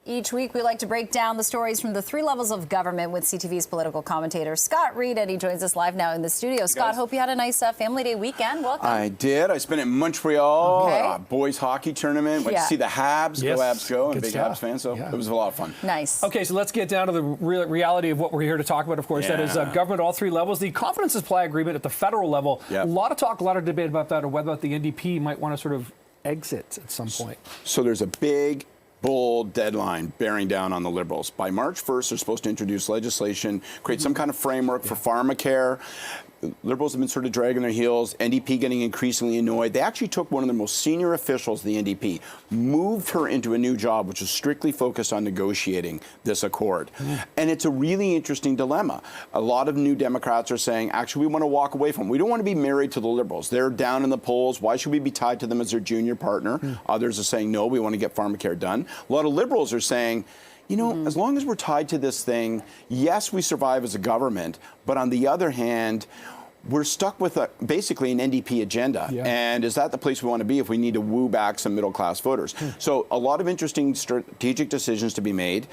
Each week, we like to break down the stories from the three levels of government with CTV's political commentator, Scott Reid, and he joins us live now in the studio. Scott, hope you had a nice Family Day weekend. Welcome. I did. I spent it in Montreal, Okay. boys hockey tournament. Went to see the Habs. Yes. Go Habs go. I'm a Good big stuff. Habs fan, so it was a lot of fun. Nice. Okay, so let's get down to the reality of what we're here to talk about, of course. That is government at all three levels. The confidence supply agreement at the federal level. A lot of talk, a lot of debate about that, or whether the NDP might want to sort of exit at some point. So there's a big, bold deadline bearing down on the Liberals. By March 1st, they're supposed to introduce legislation, create some kind of framework for pharmacare. Liberals have been sort of dragging their heels, NDP getting increasingly annoyed. They actually took one of the most senior officials, the NDP, moved her into a new job, which is strictly focused on negotiating this accord. And it's a really interesting dilemma. A lot of new Democrats are saying, actually, we want to walk away from them. We don't want to be married to the Liberals. They're down in the polls. Why should we be tied to them as their junior partner? Others are saying, no, we want to get pharmacare done. A lot of Liberals are saying, you know, as long as we're tied to this thing, yes, we survive as a government, but on the other hand, we're stuck with basically an NDP agenda. And is that the place we want to be if we need to woo back some middle-class voters? So a lot of interesting strategic decisions to be made,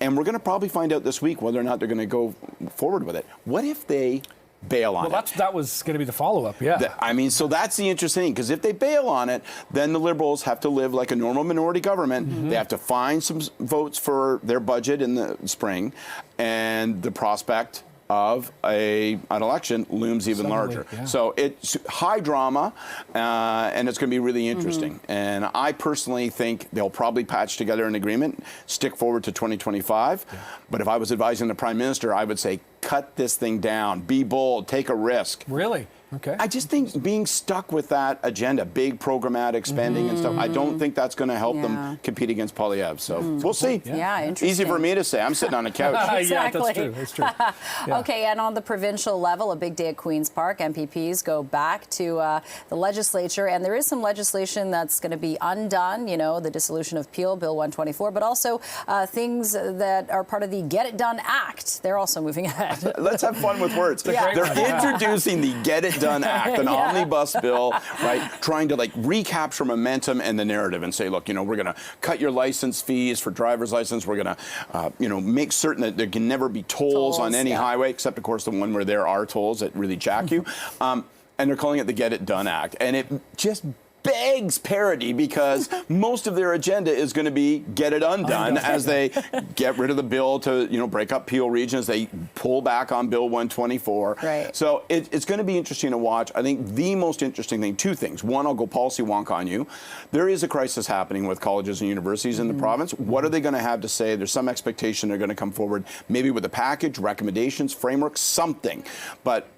and we're going to probably find out this week whether or not they're going to go forward with it. What if they bail on it? That was going to be the follow-up, I mean, so that's the interesting thing, because if they bail on it, then the Liberals have to live like a normal minority government. They have to find some votes for their budget in the spring, and the prospect of an election looms even larger. So it's high drama, and it's going to be really interesting. And I personally think they'll probably patch together an agreement, stick forward to 2025. But if I was advising the Prime Minister, I would say, cut this thing down, be bold, take a risk. Really? Okay. I just think being stuck with that agenda, big programmatic spending and stuff, I don't think that's going to help them compete against Polyev. So we'll see. Yeah, interesting. Easy for me to say. I'm sitting on a couch. Exactly. Yeah, that's true. That's true. Okay, and on the provincial level, a big day at Queen's Park. MPPs go back to the legislature, and there is some legislation that's going to be undone, you know, the dissolution of Peel, Bill 124, but also things that are part of the Get It Done Act. They're also moving ahead. Let's have fun with words. They're introducing the Get It Done Act, an omnibus bill, right, trying to like recapture momentum and the narrative and say, look, you know, we're going to cut your license fees for driver's license. We're going to, you know, make certain that there can never be tolls on any highway, except, of course, the one where there are tolls that really jack you. And they're calling it the Get It Done Act. And it just begs parody, because most of their agenda is going to be get it undone as they get rid of the bill to, you know, break up Peel regions. They pull back on Bill 124. Right. So it's going to be interesting to watch. I think the most interesting thing, two things. One, I'll go policy wonk on you. There is a crisis happening with colleges and universities in the province. What are they going to have to say? There's some expectation they're going to come forward maybe with a package, recommendations, framework, something. But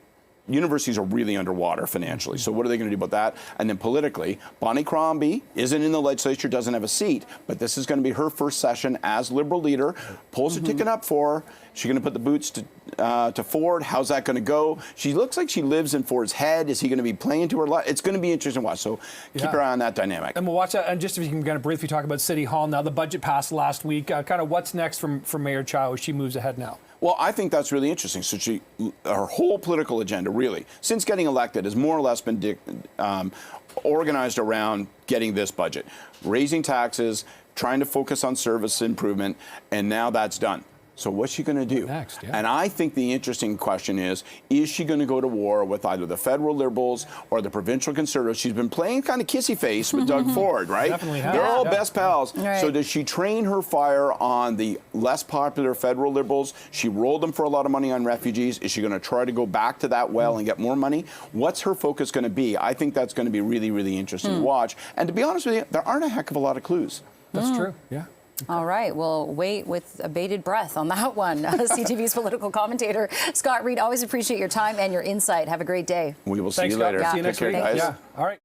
universities are really underwater financially. So what are they going to do about that? And then politically, Bonnie Crombie isn't in the legislature, doesn't have a seat, but this is going to be her first session as Liberal leader. Polls are ticking up for her. She's going to put the boots to Ford. How's that going to go? She looks like she lives in Ford's head. Is he going to be playing to her life? It's going to be interesting to watch. So keep your eye on that dynamic. And we'll watch that. And just if you can kind of briefly talk about City Hall now, the budget passed last week. Kind of what's next from Mayor Chow as she moves ahead now? Well, I think that's really interesting. So her whole political agenda, really, since getting elected, has more or less been organized around getting this budget, raising taxes, trying to focus on service improvement, and now that's done. So what's she going to do? Next, And I think the interesting question is she going to go to war with either the federal Liberals or the provincial Conservatives? She's been playing kind of kissy face with Doug Ford, right? Definitely has. They're all best pals. Right. So does she train her fire on the less popular federal Liberals? She rolled them for a lot of money on refugees. Is she going to try to go back to that well and get more money? What's her focus going to be? I think that's going to be really, really interesting to watch. And to be honest with you, there aren't a heck of a lot of clues. That's true, yeah. All right. We'll wait with a bated breath on that one. CTV's political commentator, Scott Reid, always appreciate your time and your insight. Have a great day. We will see you later. See you next week. Take care, guys. All right.